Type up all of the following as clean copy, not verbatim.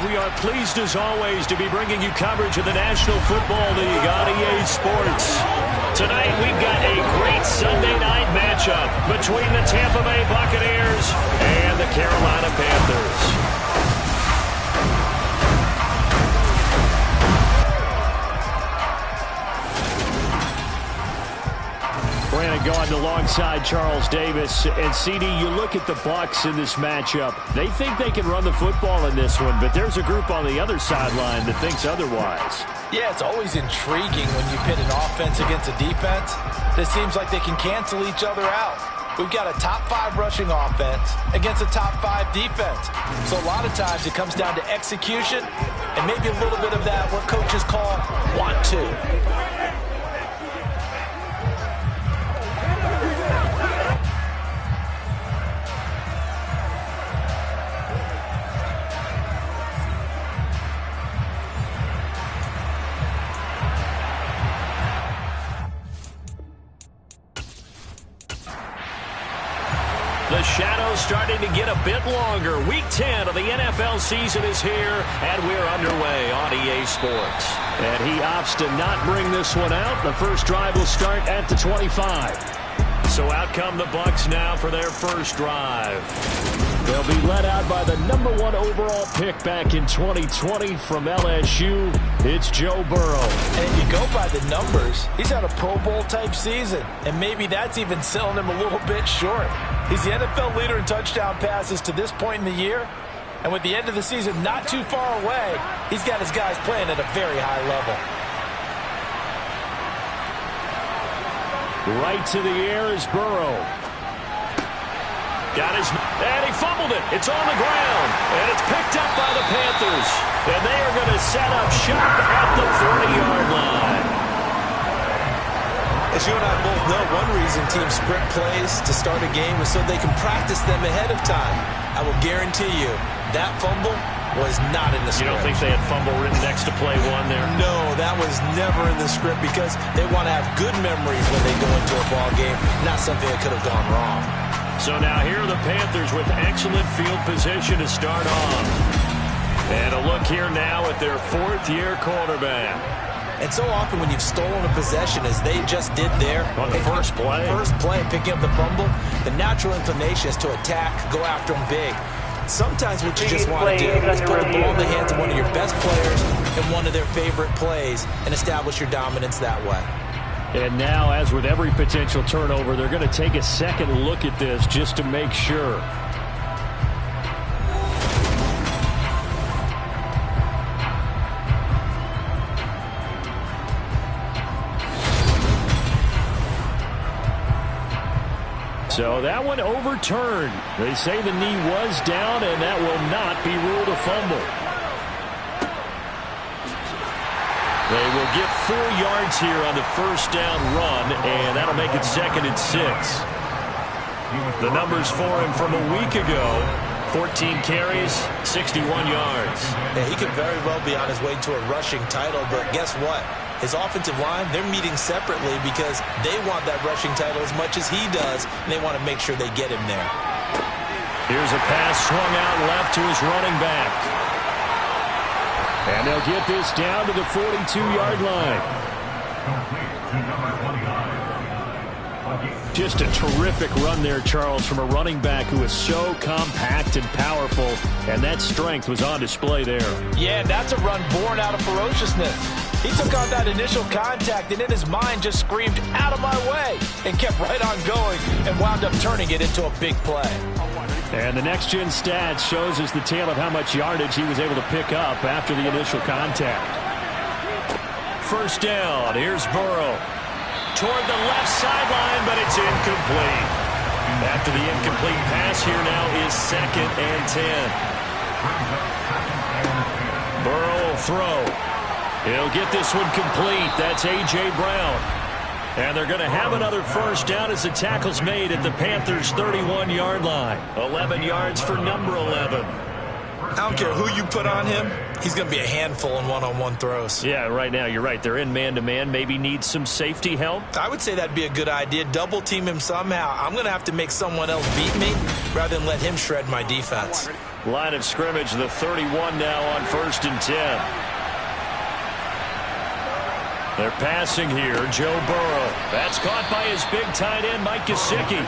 we are pleased as always to be bringing you coverage of the National Football League on EA Sports. Tonight we've got a great Sunday night matchup between the Tampa Bay Buccaneers and the Carolina Panthers. Brandon Gaudin alongside Charles Davis. And CD, you look at the Bucs in this matchup. They think they can run the football in this one, but there's a group on the other sideline that thinks otherwise. Yeah, it's always intriguing when you pit an offense against a defense. It seems like they can cancel each other out. We've got a top 5 rushing offense against a top 5 defense. So a lot of times it comes down to execution and maybe a little bit of that what coaches call want to. The shadow's starting to get a bit longer. Week 10 of the NFL season is here, and we're underway on EA Sports. And he opts to not bring this one out. The first drive will start at the 25. So out come the Bucs now for their first drive. They'll be led out by the #1 overall pick back in 2020 from LSU. It's Joe Burrow. And if you go by the numbers, he's had a Pro Bowl type season. And maybe that's even selling him a little bit short. He's the NFL leader in touchdown passes to this point in the year. And with the end of the season not too far away, he's got his guys playing at a very high level. Right to the air is Burrow. And he fumbled it. It's on the ground. And it's picked up by the Panthers. And they are going to set up shop at the 40-yard line. As you and I both know, one reason teams script plays to start a game is so they can practice them ahead of time. I will guarantee you that fumble was not in the script. You don't think they had fumble written next to play one there? No, that was never in the script because they want to have good memories when they go into a ball game, not something that could have gone wrong. So now here are the Panthers with excellent field position to start off. And a look here now at their 4th-year quarterback. And so often when you've stolen a possession, as they just did there, on the first play, picking up the fumble, the natural inclination is to attack, go after them big. Sometimes what you just want to do is put the ball in the hands of one of your best players in one of their favorite plays and establish your dominance that way. And now, as with every potential turnover, they're going to take a second look at this just to make sure. So that one overturned. They say the knee was down, and that will not be ruled a fumble. They will get 4 yards here on the first down run, and that'll make it 2nd and 6. The numbers for him from a week ago, 14 carries, 61 yards. Yeah, he could very well be on his way to a rushing title, but guess what? His offensive line, they're meeting separately because they want that rushing title as much as he does, and they want to make sure they get him there. Here's a pass swung out left to his running back. And they'll get this down to the 42-yard line. Just a terrific run there, Charles, from a running back who is so compact and powerful, and that strength was on display there. Yeah, that's a run born out of ferociousness. He took on that initial contact and in his mind just screamed, "Out of my way," and kept right on going and wound up turning it into a big play. And the next-gen stats shows us the tale of how much yardage he was able to pick up after the initial contact. First down, here's Burrow. Toward the left sideline, but it's incomplete. After the incomplete pass, here now is 2nd and 10. Burrow will throw. He'll get this one complete. That's A.J. Brown. And they're going to have another first down as the tackle's made at the Panthers' 31-yard line. 11 yards for number 11. I don't care who you put on him, he's going to be a handful in one-on-one throws. Yeah, right now you're right. They're in man-to-man. Maybe need some safety help. I would say that'd be a good idea. Double team him somehow. I'm going to have to make someone else beat me rather than let him shred my defense. Line of scrimmage, the 31 now on 1st and 10. They're passing here. Joe Burrow. That's caught by his big tight end, Mike Gesicki.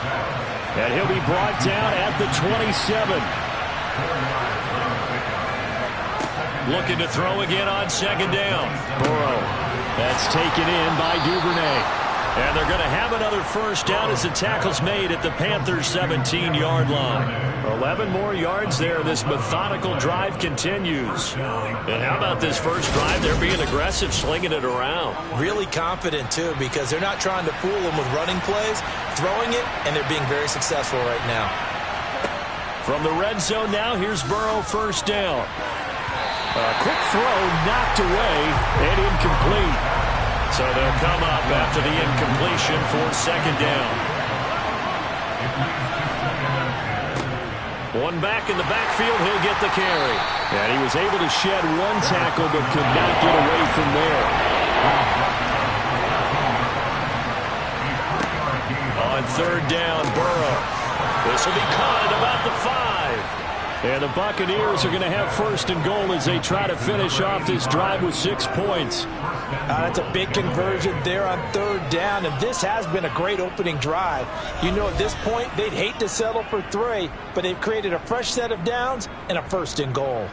And he'll be brought down at the 27. Looking to throw again on 2nd down. Burrow. That's taken in by Duvernay. And they're going to have another 1st down as the tackle's made at the Panthers' 17-yard line. 11 more yards there. This methodical drive continues. And how about this first drive? They're being aggressive, slinging it around. Really confident, too, because they're not trying to fool them with running plays, throwing it, and they're being very successful right now. From the red zone now, here's Burrow, 1st down. A quick throw knocked away and incomplete. So they'll come up after the incompletion for 2nd down. One back in the backfield, he'll get the carry. And he was able to shed one tackle but could not get away from there. On 3rd down, Burrow. This will be caught at about the 5. And the Buccaneers are going to have 1st and goal as they try to finish off this drive with 6 points. That's a big conversion there on 3rd down, and this has been a great opening drive. You know, at this point, they'd hate to settle for 3, but they've created a fresh set of downs and a 1st and goal.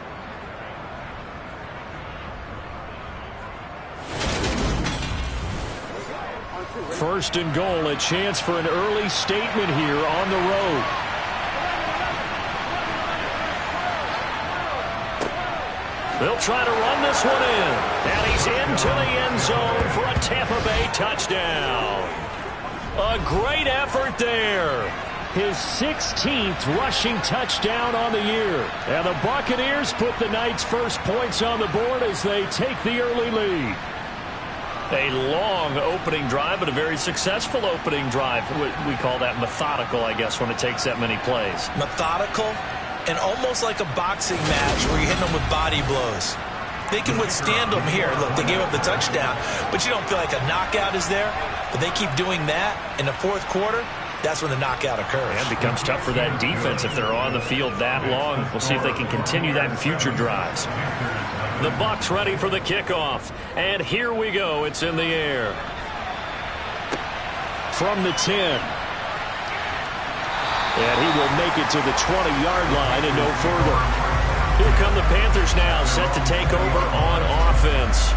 First and goal, a chance for an early statement here on the road. They'll try to run this one in. And he's into the end zone for a Tampa Bay touchdown. A great effort there. His 16th rushing touchdown on the year. And the Buccaneers put the night's first points on the board as they take the early lead. A long opening drive, but a very successful opening drive. We call that methodical, I guess, when it takes that many plays. Methodical and almost like a boxing match where you're hitting them with body blows. They can withstand them here. Look, they gave up the touchdown, but you don't feel like a knockout is there. But they keep doing that in the 4th quarter. That's when the knockout occurs. And it becomes tough for that defense if they're on the field that long. We'll see if they can continue that in future drives. The Bucs ready for the kickoff. And here we go. It's in the air. From the 10. And he will make it to the 20-yard line and no further. Here come the Panthers now, set to take over on offense.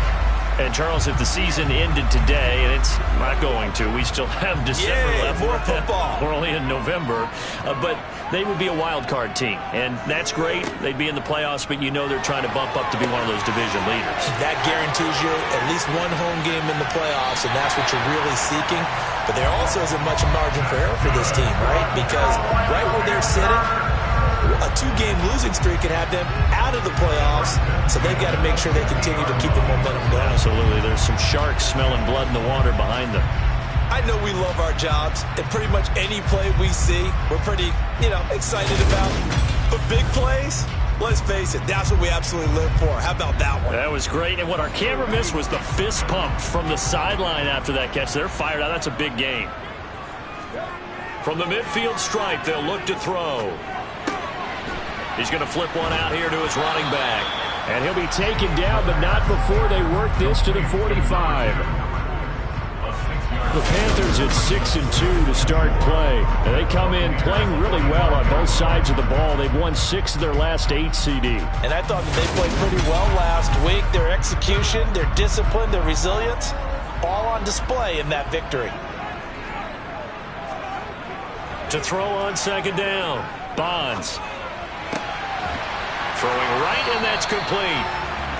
And, Charles, if the season ended today, and it's not going to, we still have December left. More football. We're only in November. But they would be a wild card team. And that's great. They'd be in the playoffs, but you know they're trying to bump up to be one of those division leaders. That guarantees you at least one home game in the playoffs, and that's what you're really seeking. But there also isn't much margin for error for this team, right? Because right where they're sitting, a 2-game losing streak could have them out of the playoffs, so they've got to make sure they continue to keep the momentum going. Absolutely. There's some sharks smelling blood in the water behind them. I know we love our jobs, and pretty much any play we see, we're pretty, excited about. But big plays, let's face it, that's what we absolutely live for. How about that one? That was great, and what our camera missed was the fist pump from the sideline after that catch. They're fired out. That's a big game. From the midfield stripe, they'll look to throw. He's going to flip one out here to his running back. And he'll be taken down, but not before they work this to the 45. The Panthers at 6-2 to start play. And they come in playing really well on both sides of the ball. They've won 6 of their last 8 CD. And I thought that they played pretty well last week. Their execution, their discipline, their resilience, all on display in that victory. To throw on 2nd down, Bonds. Throwing right, and that's complete.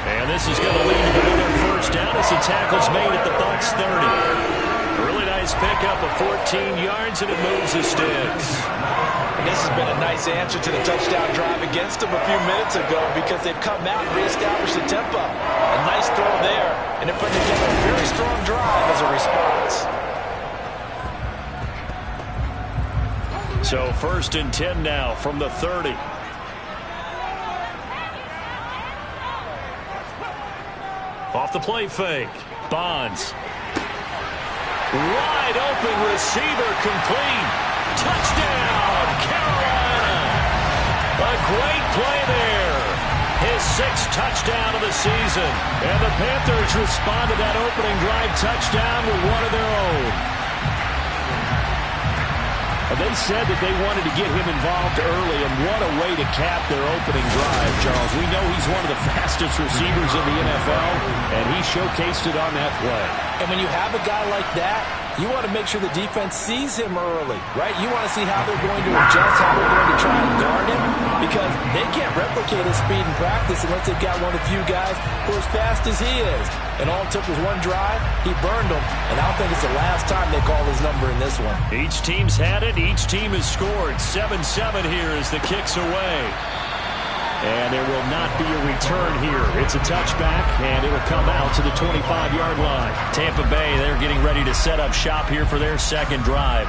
And this is going to lead to another 1st down as the tackle's made at the Bucs 30. A really nice pickup of 14 yards, and it moves the sticks. And this has been a nice answer to the touchdown drive against them a few minutes ago because they've come out and reestablished the tempo. A nice throw there, and they're putting together a very strong drive as a response. So 1st and 10 now from the 30. Off the play fake. Bonds. Wide open receiver complete. Touchdown, Carolina. A great play there. His 6th touchdown of the season. And the Panthers respond to that opening drive touchdown with one of their own. They said that they wanted to get him involved early, and what a way to cap their opening drive, Charles. We know he's one of the fastest receivers in the NFL, and he showcased it on that play. And when you have a guy like that, you want to make sure the defense sees him early, right? You want to see how they're going to adjust, how they're going to try and guard him, because they can't replicate his speed in practice unless they've got one of the few guys who are as fast as he is. And all it took was one drive, he burned them, and I don't think it's the last time they call his number in this one. Each team's had it, each team has scored. 7-7 here as the kick's away. And there will not be a return here. It's a touchback, and it'll come out to the 25-yard line. Tampa Bay, they're getting ready to set up shop here for their second drive.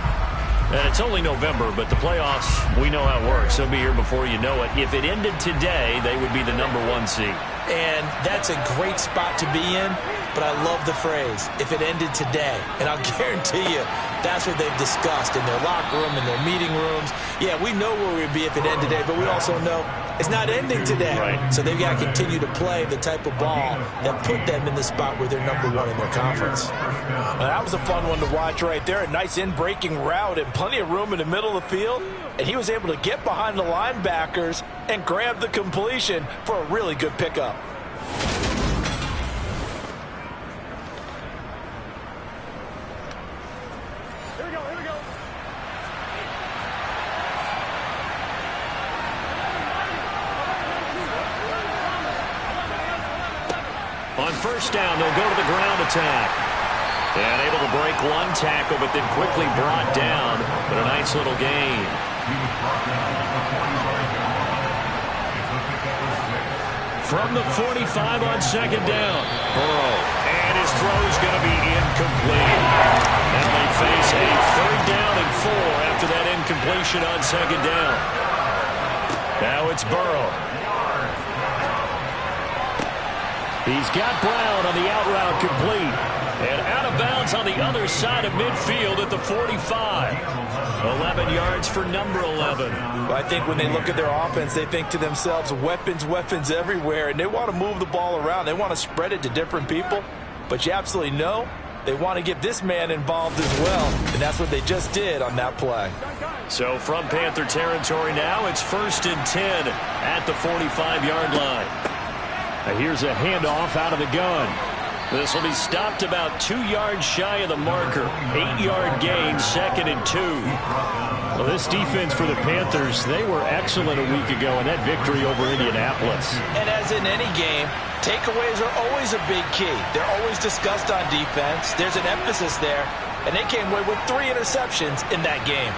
And it's only November, but the playoffs, we know how it works. They'll be here before you know it. If it ended today, they would be the #1 seed. And that's a great spot to be in, but I love the phrase, if it ended today. And I'll guarantee you, that's what they've discussed in their locker room, in their meeting rooms. Yeah, we know where we'd be if it ended today, but we also know it's not ending today. Right. So they've got to continue to play the type of ball that put them in the spot where they're #1 in their conference. Now, that was a fun one to watch right there. A nice in-breaking route and plenty of room in the middle of the field. And he was able to get behind the linebackers and grab the completion for a really good pickup. On first down, they'll go to the ground attack. And able to break one tackle, but then quickly brought down. But a nice little gain. From the 45 on second down. Burrow. And his throw's going to be incomplete. And they face a 3rd down and 4 after that incompletion on second down. Now it's Burrow. He's got Brown on the out route complete. And out of bounds on the other side of midfield at the 45. 11 yards for number 11. Well, I think when they look at their offense, they think to themselves, weapons, weapons everywhere. And they want to move the ball around. They want to spread it to different people. But you absolutely know they want to get this man involved as well. And that's what they just did on that play. So from Panther territory now, it's 1st and 10 at the 45-yard line. Now here's a handoff out of the gun. This will be stopped about 2 yards shy of the marker. 8-yard gain, 2nd and 2. Well, this defense for the Panthers, they were excellent a week ago in that victory over Indianapolis. And as in any game, takeaways are always a big key. They're always discussed on defense. There's an emphasis there. And they came away with 3 interceptions in that game.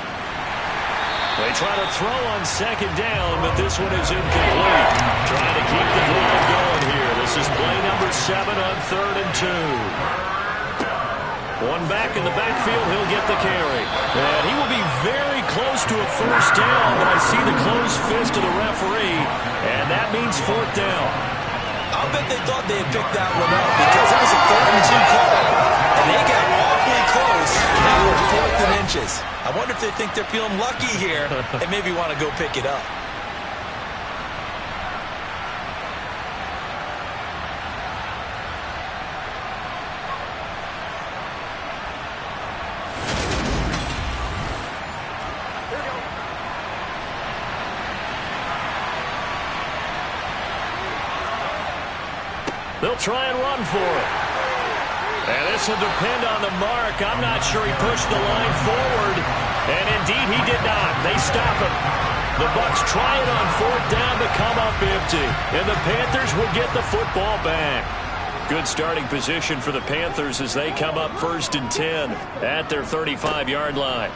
They try to throw on second down, but this one is incomplete. Trying to keep the drive going here. This is play number 7 on 3rd and 2. One back in the backfield, he'll get the carry. And he will be very close to a 1st down, but I see the closed fist of the referee, and that means 4th down. I'll bet they thought they had picked that one up because it was a 3rd and 2 call. And they got awfully close. Now we're 4th and inches. I wonder if they think they're feeling lucky here and maybe want to go pick it up. They'll try and run for it. And this will depend on the mark. I'm not sure he pushed the line forward. And indeed, he did not. They stop him. The Bucs try it on 4th down to come up empty. And the Panthers will get the football back. Good starting position for the Panthers as they come up 1st and 10 at their 35-yard line.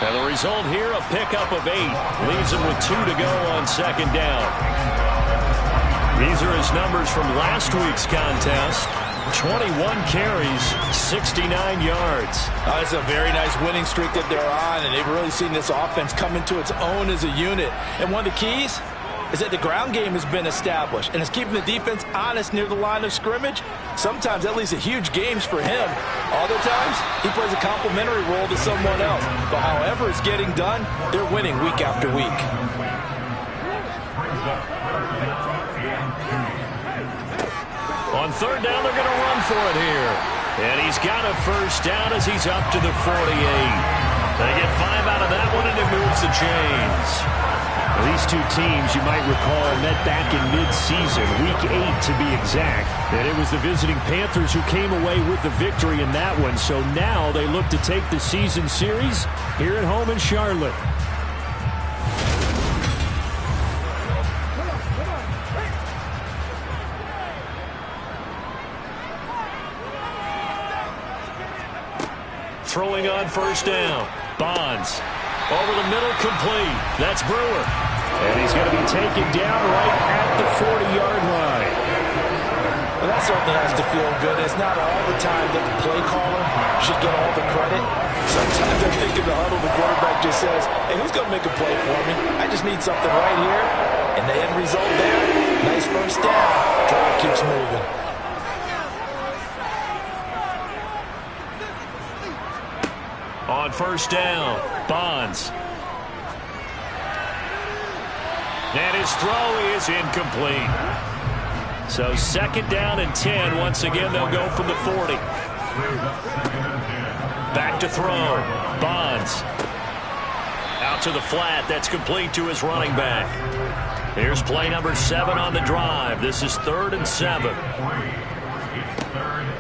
And the result here, a pickup of 8. Leaves them with 2 to go on second down. These are his numbers from last week's contest. 21 carries, 69 yards. It's a very nice winning streak that they're on, and they've really seen this offense come into its own as a unit. And one of the keys, is that the ground game has been established, and it's keeping the defense honest near the line of scrimmage. Sometimes that leads to huge games for him. Other times, he plays a complementary role to someone else. But however it's getting done, they're winning week after week. On third down, they're going to run for it here. And he's got a first down as he's up to the 48. They get 5 out of that one, and it moves the chains. Well, these two teams, you might recall, met back in mid-season, Week 8 to be exact. And it was the visiting Panthers who came away with the victory in that one. So now they look to take the season series here at home in Charlotte. Throwing on first down. Bonds. Over the middle, complete. That's Brewer. And he's going to be taken down right at the 40-yard line. Well, that certainly has to feel good. It's not all the time that the play caller should get all the credit. Sometimes I think in the huddle, the quarterback just says, hey, who's going to make a play for me? I just need something right here. And the end result there, nice first down. Drive keeps moving. On first down, Bonds. And his throw is incomplete. So second down and 10. Once again, they'll go from the 40. Back to throw. Bonds. Out to the flat. That's complete to his running back. Here's play number 7 on the drive. This is 3rd and 7.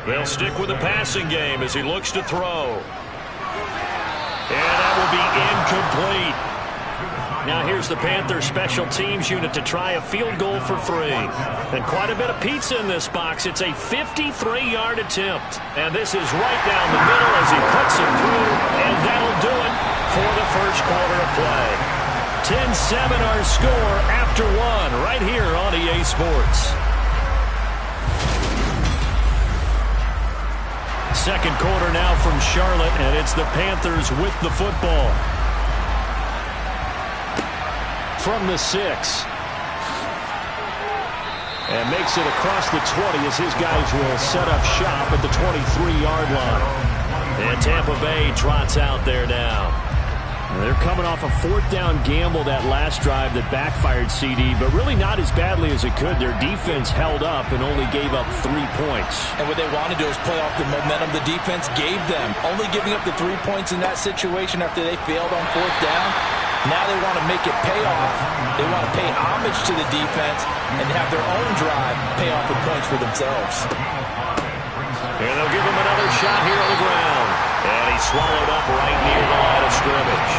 They'll stick with the passing game as he looks to throw. And that will be incomplete. Now here's the Panthers special teams unit to try a field goal for 3. And quite a bit of pizza in this box. It's a 53-yard attempt. And this is right down the middle as he puts it through. And that'll do it for the first quarter of play. 10-7 our score after 1 right here on EA Sports. Second quarter now from Charlotte, and it's the Panthers with the football. From the 6. And makes it across the 20 as his guys will set up shop at the 23-yard line. And Tampa Bay trots out there now. They're coming off a 4th down gamble that last drive that backfired CD, but really not as badly as it could. Their defense held up and only gave up 3 points. And what they want to do is play off the momentum the defense gave them. Only giving up the 3 points in that situation after they failed on 4th down. Now they want to make it pay off. They want to pay homage to the defense and have their own drive pay off with points for themselves. And they'll give him another shot here on the ground. And he's swallowed up right near the line of scrimmage.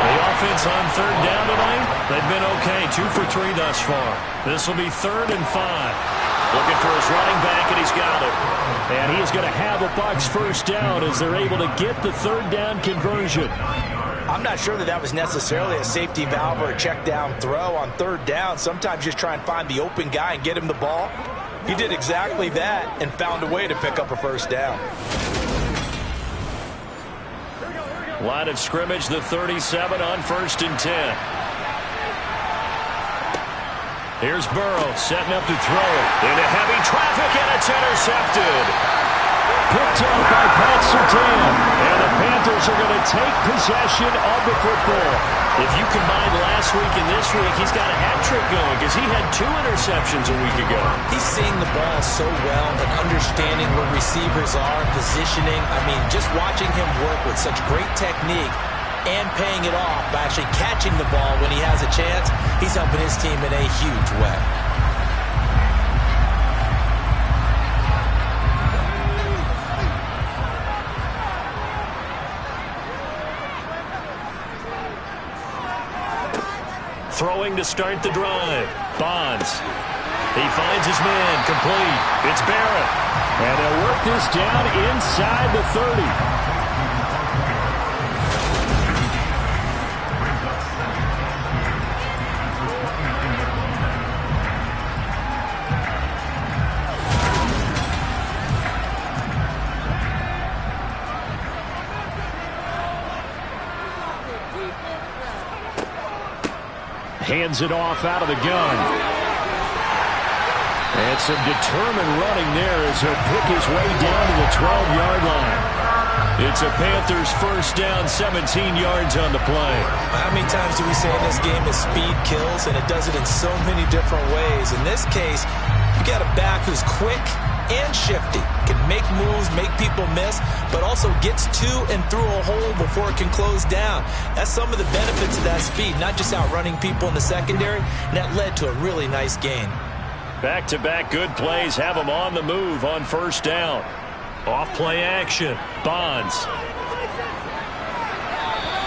The offense on 3rd down tonight, they've been okay. 2 for 3 thus far. This will be 3rd and 5. Looking for his running back, and he's got it. And he is going to have a Bucs first down as they're able to get the 3rd down conversion. I'm not sure that was necessarily a safety valve or a check down throw on 3rd down. Sometimes just try and find the open guy and get him the ball. He did exactly that and found a way to pick up a first down. Line of scrimmage, the 37 on 1st and 10. Here's Burrow setting up to throw into heavy traffic, and it's intercepted. Picked up by Pat Surtain. And the Panthers are going to take possession of the football. If you combine last week and this week, he's got a hat trick going because he had 2 interceptions a week ago. He's seeing the ball so well and understanding where receivers are, positioning. I mean, just watching him work with such great technique and paying it off by actually catching the ball when he has a chance, he's helping his team in a huge way. Throwing to start the drive. Bonds. He finds his man. Complete. It's Barrett. And they'll work this down inside the 30. Hands it off out of the gun. And some determined running there as he'll pick his way down to the 12-yard line. It's a Panthers first down, 17 yards on the play. How many times do we say in this game that speed kills, and it does it in so many different ways? In this case, you got a back who's quick and shifty, can make moves, make people miss, but also gets to and through a hole before it can close down. That's some of the benefits of that speed, not just outrunning people in the secondary, and that led to a really nice gain. Back-to-back good plays have him on the move on first down. Off play action, Bonds.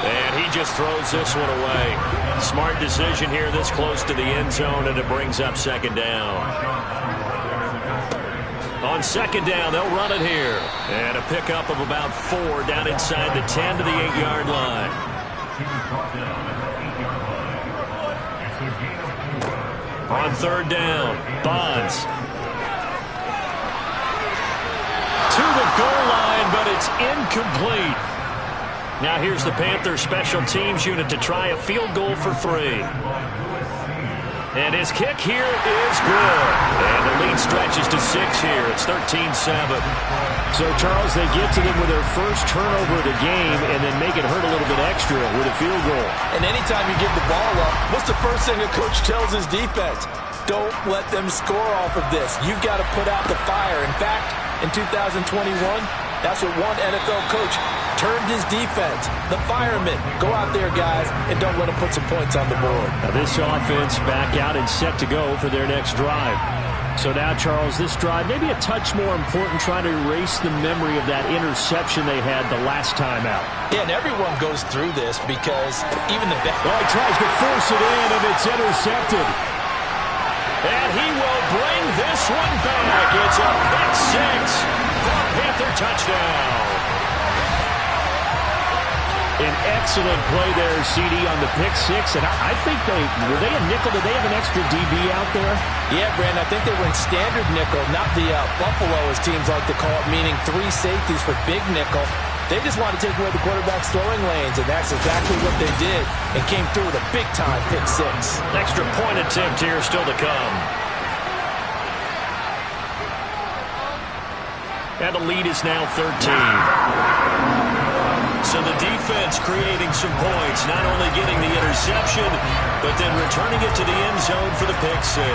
And he just throws this one away. Smart decision here this close to the end zone, and it brings up second down. On second down, they'll run it here. And a pickup of about 4 down inside the 10 to the 8-yard line. On third down, Bonds. To the goal line, but it's incomplete. Now here's the Panthers special teams unit to try a field goal for 3. And his kick here is good. And the lead stretches to 6 here. It's 13-7. So, Charles, they get to them with their first turnover of the game and then make it hurt a little bit extra with a field goal. And anytime you give the ball up, what's the first thing a coach tells his defense? Don't let them score off of this. You've got to put out the fire. In fact, in 2021, that's what one NFL coach termed his defense. The firemen. Go out there, guys, and don't let them put some points on the board. Now this offense back out and set to go for their next drive. So now, Charles, this drive maybe a touch more important, trying to erase the memory of that interception they had the last time out. Yeah, and everyone goes through this because even the best. Well, he tries to force it in, and it's intercepted. And he will bring this one back. It's a pick 6 for a Panther touchdown. An excellent play there, CD, on the pick 6. And I think were they a nickel? Did they have an extra DB out there? Yeah, Brandon, I think they were in standard nickel, not the Buffalo, as teams like to call it, meaning 3 safeties for big nickel. They just want to take away the quarterback's throwing lanes, and that's exactly what they did, and came through with a big-time pick 6. Extra point attempt here still to come. And the lead is now 13. So the defense creating some points, not only getting the interception, but then returning it to the end zone for the pick 6.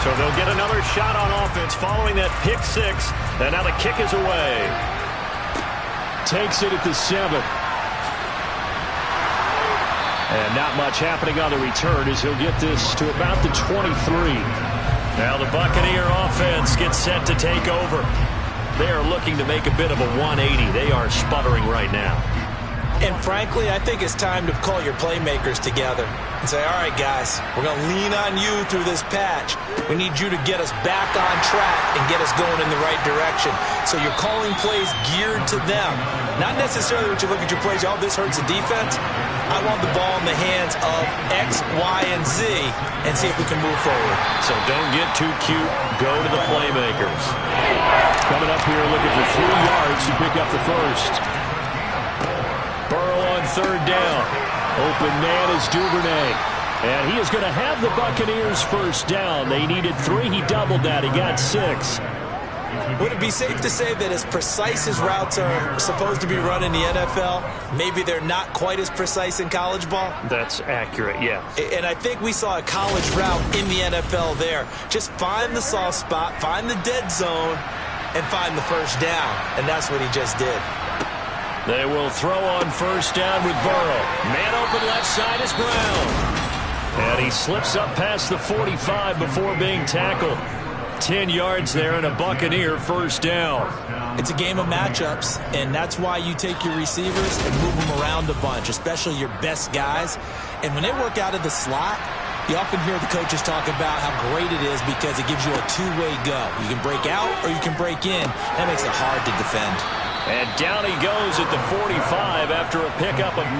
So they'll get another shot on offense following that pick 6, and now the kick is away. Takes it at the 7. And not much happening on the return as he'll get this to about the 23. Now the Buccaneer offense gets set to take over. They are looking to make a bit of a 180. They are sputtering right now. And frankly, I think it's time to call your playmakers together and say, all right, guys, we're going to lean on you through this patch. We need you to get us back on track and get us going in the right direction. So you're calling plays geared to them. Not necessarily when you look at your plays, oh, this hurts the defense. I want the ball in the hands of X, Y, and Z and see if we can move forward. So don't get too cute. Go to the playmakers. Coming up here looking for 3 yards to pick up the first. Burrow on third down. Open man is Duvernay. And he is going to have the Buccaneers first down. They needed 3. He doubled that. He got 6. Would it be safe to say that as precise as routes are supposed to be run in the NFL, maybe they're not quite as precise in college ball? That's accurate, yeah. And I think we saw a college route in the NFL there. Just find the soft spot, find the dead zone, and find the first down. And that's what he just did. They will throw on first down with Burrow. Man open left side is Brown. And he slips up past the 45 before being tackled. 10 yards there and a Buccaneer first down. It's a game of matchups, and that's why you take your receivers and move them around a bunch, especially your best guys. And when they work out of the slot, you often hear the coaches talk about how great it is because it gives you a two-way go. You can break out or you can break in. That makes it hard to defend. And down he goes at the 45 after a pickup of 9.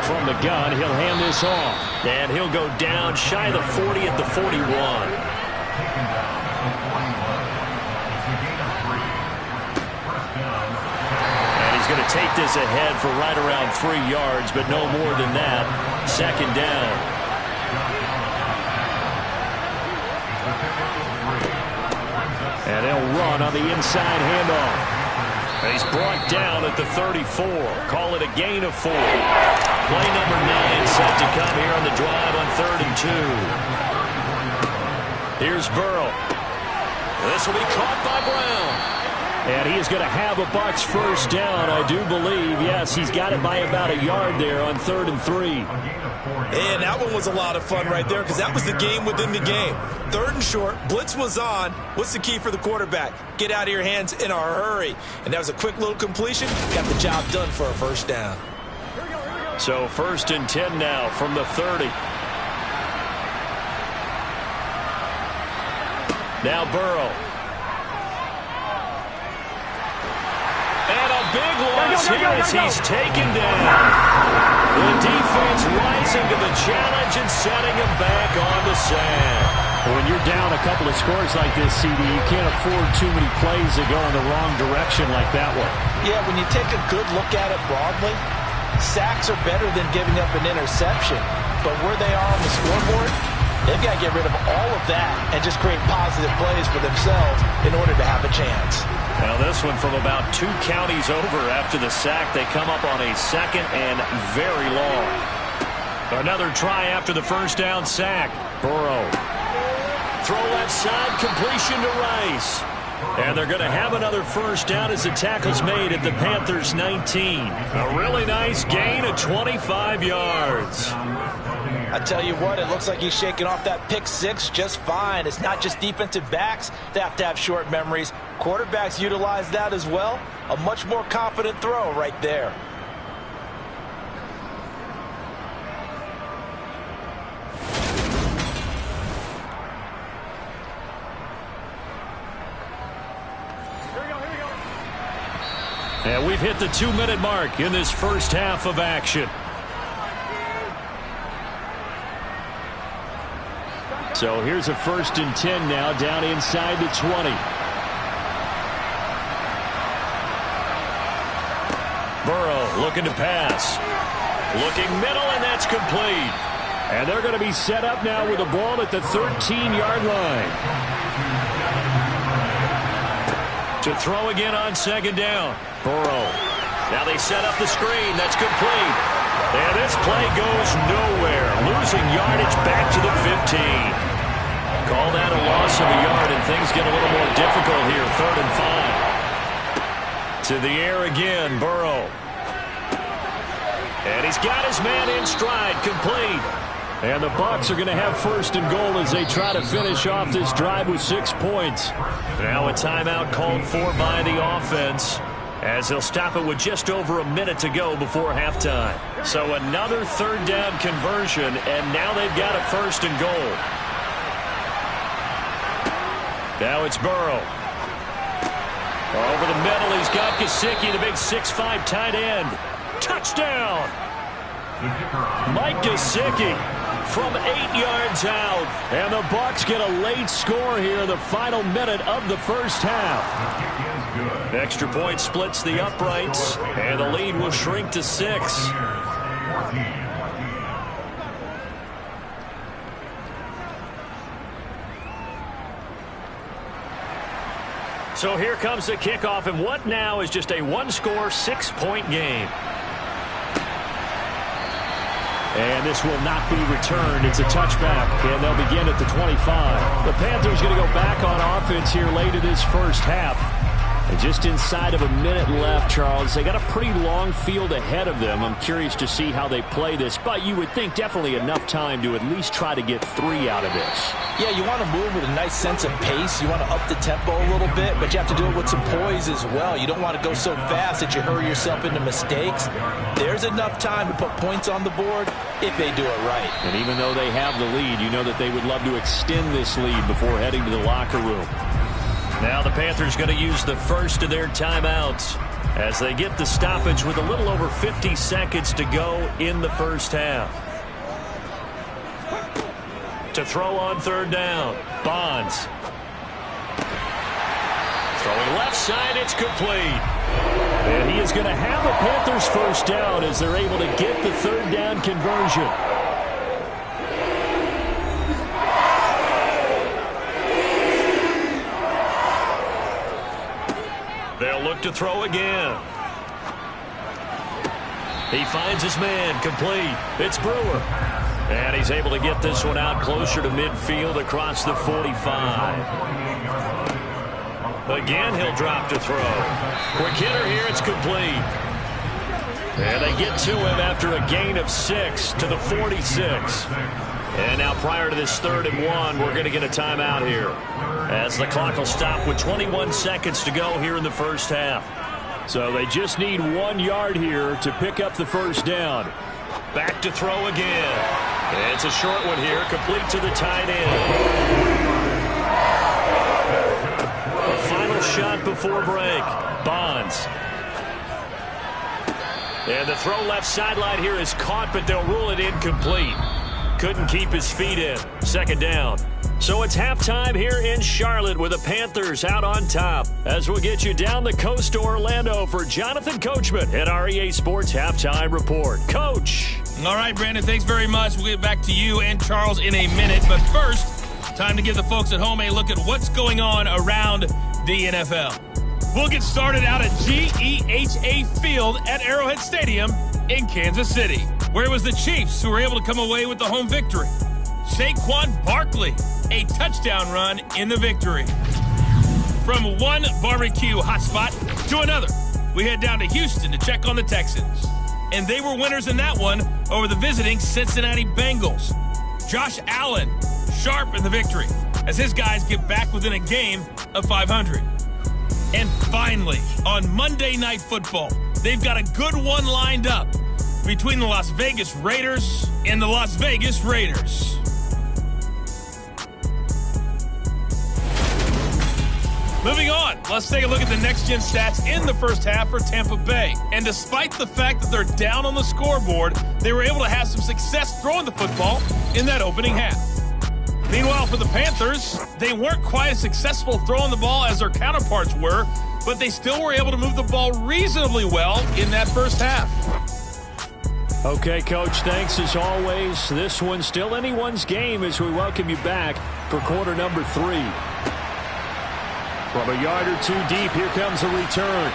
From the gun, he'll hand this off. And he'll go down shy of the 40 at the 41. to take this ahead for right around 3 yards, but no more than that. Second down. And they'll run on the inside handoff. He's brought down at the 34. Call it a gain of 4. Play number 9 set to come here on the drive on 3rd and 2. Here's Burrow. This will be caught by Brown. And he is going to have a Bucs first down, I do believe. Yes, he's got it by about a yard there on 3rd and 3. And that one was a lot of fun right there because that was the game within the game. 3rd and short, blitz was on. What's the key for the quarterback? Get out of your hands in a hurry. And that was a quick little completion. Got the job done for a first down. So 1st and 10 now from the 30. Now Burrow. And a big loss here as he's taken down. The defense rising to the challenge and setting him back on the sack. When you're down a couple of scores like this, CD, you can't afford too many plays that go in the wrong direction like that one. Yeah, when you take a good look at it broadly, sacks are better than giving up an interception. But where they are on the scoreboard, they've got to get rid of all of that and just create positive plays for themselves in order to have a chance. Now this one from about 2 counties over after the sack. They come up on a 2nd and very long. Another try after the first down sack. Burrow. Throw left side, completion to Rice. And they're going to have another first down as the tackle's made at the Panthers 19. A really nice gain of 25 yards. I tell you what, it looks like he's shaking off that pick 6 just fine. It's not just defensive backs that have to have short memories. Quarterbacks utilize that as well. A much more confident throw right there. And we've hit the 2-minute mark in this first half of action. So here's a 1st and 10 now down inside the 20. Burrow looking to pass. Looking middle, and that's complete. And they're going to be set up now with the ball at the 13-yard line. To throw again on 2nd down. Burrow. Now they set up the screen. That's complete. And this play goes nowhere. Losing yardage back to the 15. Call that a loss of a yard, and things get a little more difficult here. 3rd and 5. To the air again, Burrow. And he's got his man in stride, complete. And the Bucs are going to have 1st and goal as they try to finish off this drive with 6 points. Now a timeout called for by the offense, as they'll stop it with just over a minute to go before halftime. So another 3rd down conversion, and now they've got a 1st and goal. Now it's Burrow. Over the middle, he's got Gesicki, the big 6'5" tight end. Touchdown! Mike Gesicki from 8 yards out. And the Bucs get a late score here in the final minute of the first half. Extra point splits the uprights, and the lead will shrink to 6. So here comes the kickoff, and what now is just a 1-score, 6-point game. And this will not be returned. It's a touchback, and they'll begin at the 25. The Panthers going to go back on offense here late in this first half. And just inside of a minute left, Charles, they got a pretty long field ahead of them. I'm curious to see how they play this, but you would think definitely enough time to at least try to get 3 out of this. Yeah, you want to move with a nice sense of pace. You want to up the tempo a little bit, but you have to do it with some poise as well. You don't want to go so fast that you hurry yourself into mistakes. There's enough time to put points on the board if they do it right. And even though they have the lead, you know that they would love to extend this lead before heading to the locker room. Now the Panthers going to use the first of their timeouts as they get the stoppage with a little over 50 seconds to go in the first half. To throw on 3rd down, Bonds. Throwing left side, it's complete. And he is going to have a Panthers first down as they're able to get the third down conversion. They'll look to throw again. He finds his man, complete. It's Brewer. And he's able to get this one out closer to midfield across the 45. Again, he'll drop to throw. Quick hitter here, it's complete. And they get to him after a gain of 6 to the 46. And now prior to this 3rd and 1, we're going to get a timeout here, as the clock will stop with 21 seconds to go here in the first half. So they just need 1 yard here to pick up the first down. Back to throw again. It's a short one here, complete to the tight end. A final shot before break. Bonds. And the throw left sideline here is caught, but they'll rule it incomplete. Couldn't keep his feet in. 2nd down. So it's halftime here in Charlotte with the Panthers out on top. As we'll get you down the coast to Orlando for Jonathan Coachman at our EA Sports Halftime Report. Coach. All right, Brandon, thanks very much. We'll get back to you and Charles in a minute. But first, time to give the folks at home a look at what's going on around the NFL. We'll get started out at GEHA Field at Arrowhead Stadium in Kansas City, where it was the Chiefs who were able to come away with the home victory. Saquon Barkley, a touchdown run in the victory. From one barbecue hotspot to another, we head down to Houston to check on the Texans. And they were winners in that one over the visiting Cincinnati Bengals. Josh Allen, sharp in the victory, as his guys get back within a game of 500. And finally, on Monday Night Football, they've got a good one lined up between the Las Vegas Raiders and the Las Vegas Raiders. Moving on, let's take a look at the next-gen stats in the first half for Tampa Bay. And despite the fact that they're down on the scoreboard, they were able to have some success throwing the football in that opening half. Meanwhile, for the Panthers, they weren't quite as successful throwing the ball as their counterparts were, but they still were able to move the ball reasonably well in that first half. Okay, Coach, thanks as always. This one's still anyone's game as we welcome you back for quarter number 3. From a yard or two deep, here comes a return.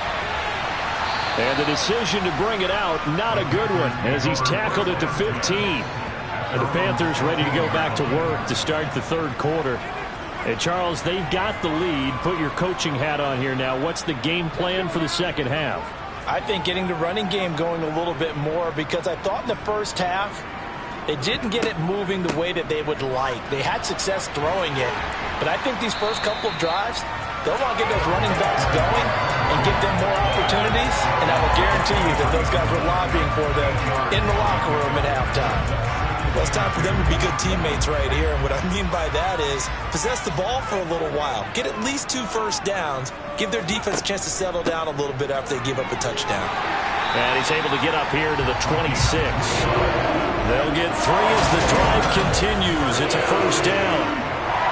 And the decision to bring it out, not a good one, as he's tackled at the 15. And the Panthers ready to go back to work to start the 3rd quarter. And Charles, they've got the lead. Put your coaching hat on here now. What's the game plan for the second half? I think getting the running game going a little bit more, because I thought in the first half they didn't get it moving the way that they would like. They had success throwing it, but I think these first couple of drives, they'll want to get those running backs going and give them more opportunities, and I will guarantee you that those guys were lobbying for them in the locker room at halftime. Well, it's time for them to be good teammates right here, and what I mean by that is possess the ball for a little while, get at least 2 first downs, give their defense a chance to settle down a little bit after they give up a touchdown. And he's able to get up here to the 26. They'll get 3 as the drive continues. It's a first down.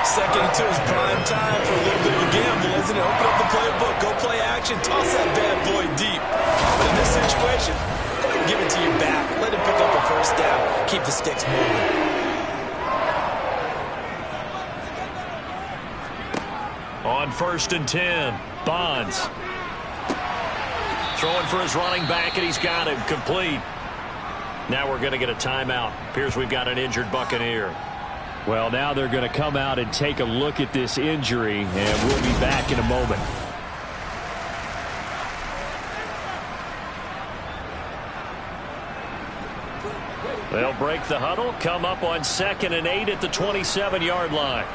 Second and 2 is prime time for a little bit of a gamble, isn't it? Open up the playbook, go play action, toss that bad boy deep. But in this situation, go ahead and give it to your back. Let him pick up a first down. Keep the sticks moving. On 1st and 10, Bonds. Throwing for his running back, and he's got him complete. Now we're going to get a timeout. Appears we've got an injured Buccaneer. Well, now they're going to come out and take a look at this injury, and we'll be back in a moment. They'll break the huddle, come up on 2nd and 8 at the 27-yard line.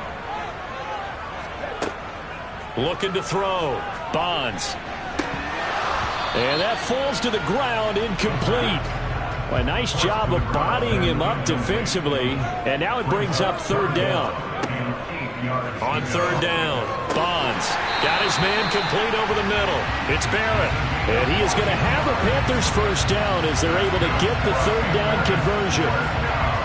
Looking to throw. Bonds. And that falls to the ground, incomplete. Well, a nice job of bodying him up defensively, and now it brings up 3rd down. On 3rd down, Bonds got his man complete over the middle. It's Barrett, and he is going to have a Panthers first down as they're able to get the 3rd down conversion.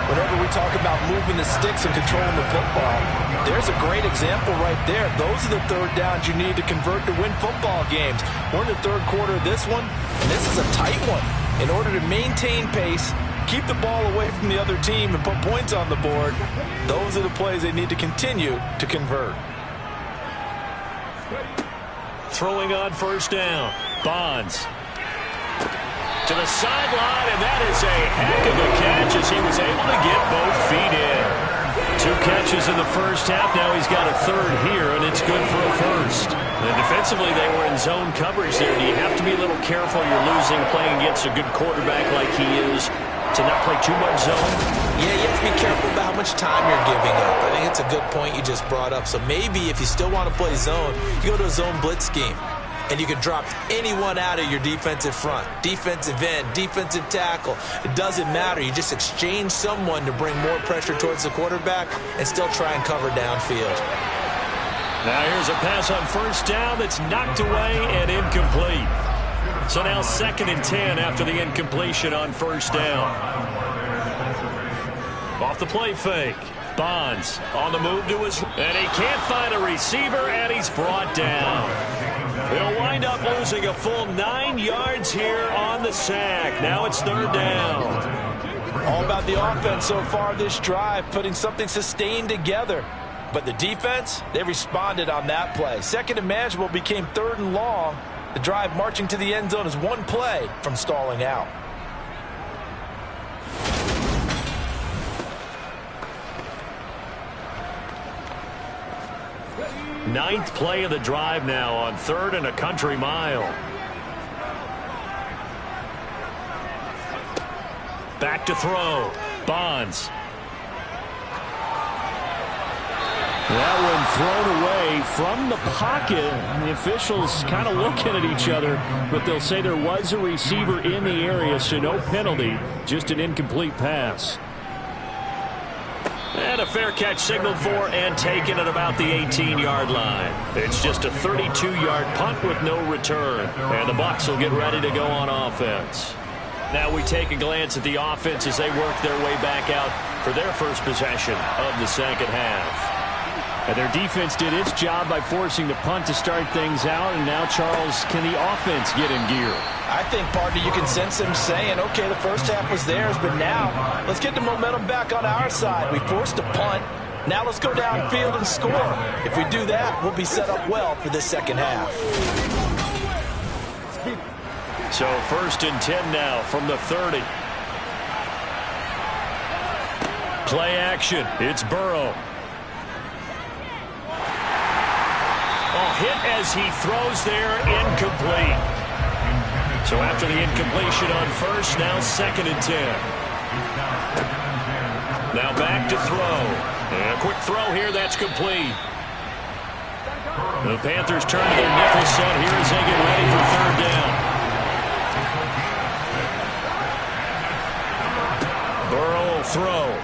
whenever we talk about moving the sticks and controlling the football, there's a great example right there. Those are the third downs you need to convert to win football games. We're in the third quarter of this one, and this is a tight one. In order to maintain pace, keep the ball away from the other team, and put points on the board, those are the plays they need to continue to convert. Throwing on first down. Bonds to the sideline, and that is a heck of a catch as he was able to get both feet in. 2 catches in the first half. Now he's got a third here, and it's good for a first. And defensively, they were in zone coverage there. Do you have to be a little careful? You're losing playing against a good quarterback like he is to not play too much zone? Yeah, you have to be careful about how much time you're giving up. I think it's a good point you just brought up. So maybe if you still want to play zone, you go to a zone blitz scheme. And you can drop anyone out of your defensive front, defensive end, defensive tackle. It doesn't matter. You just exchange someone to bring more pressure towards the quarterback and still try and cover downfield. Now here's a pass on first down that's knocked away and incomplete. So now 2nd and 10 after the incompletion on first down. Off the play fake. Bonds on the move to his, and he can't find a receiver, and he's brought down. He'll wind up losing a full 9 yards here on the sack. Now it's 3rd down. All about the offense so far this drive, putting something sustained together. But the defense, they responded on that play. 2nd and manageable became 3rd and long. The drive marching to the end zone is 1 play from stalling out. Ninth play of the drive now on 3rd and a country mile. Back to throw. Bonds. That one thrown away from the pocket. The officials kind of looking at each other, but they'll say there was a receiver in the area, so no penalty, just an incomplete pass. And a fair catch signaled for and taken at about the 18-yard line. It's just a 32-yard punt with no return. And the Bucs will get ready to go on offense. Now we take a glance at the offense as they work their way back out for their first possession of the second half. And their defense did its job by forcing the punt to start things out. And now, Charles, can the offense get in gear? I think, partner, you can sense them saying, okay, the first half was theirs, but now let's get the momentum back on our side. We forced a punt. Now let's go downfield and score. If we do that, we'll be set up well for this second half. So 1st and 10 now from the 30. Play action. It's Burrow. Hit as he throws there, incomplete. So after the incompletion on first, now 2nd and 10. Now back to throw. And a quick throw here, that's complete. The Panthers turn to their nickel set here as they get ready for 3rd down. Burrow will throw.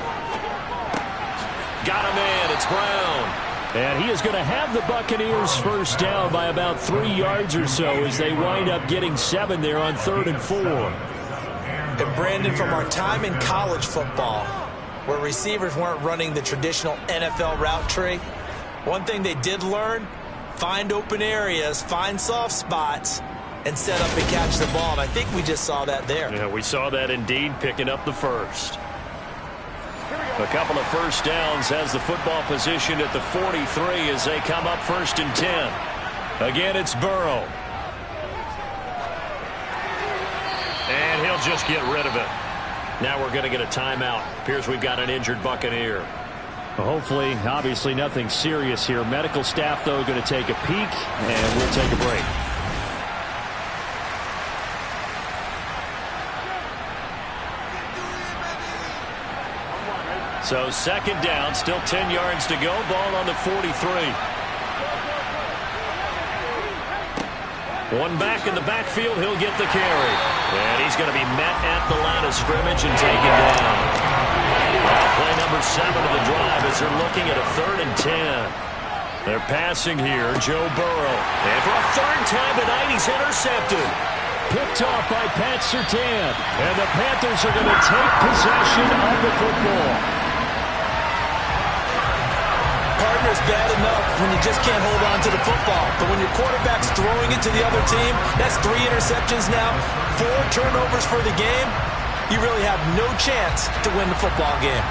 Got him in, it's Brown. And he is going to have the Buccaneers first down by about 3 yards or so as they wind up getting 7 there on 3rd and 4. And Brandon, from our time in college football, where receivers weren't running the traditional NFL route tree, one thing they did learn, find open areas, find soft spots, and set up and catch the ball. And I think we just saw that there. Yeah, we saw that indeed, picking up the first. A couple of first downs has the football position at the 43 as they come up 1st and 10. Again, it's Burrow. And he'll just get rid of it. Now we're going to get a timeout. Appears we've got an injured Buccaneer. Well, hopefully, obviously nothing serious here. Medical staff, though, going to take a peek, and we'll take a break. So 2nd down, still 10 yards to go. Ball on the 43. One back in the backfield, he'll get the carry. And he's going to be met at the line of scrimmage and taken down. Play number 7 of the drive as they're looking at a 3rd and 10. They're passing here, Joe Burrow. And for a 3rd time tonight, he's intercepted. picked off by Pat Surtain. And the Panthers are going to take possession of the football. Partner's bad enough when you just can't hold on to the football. But when your quarterback's throwing it to the other team, that's 3 interceptions now, 4 turnovers for the game. You really have no chance to win the football game.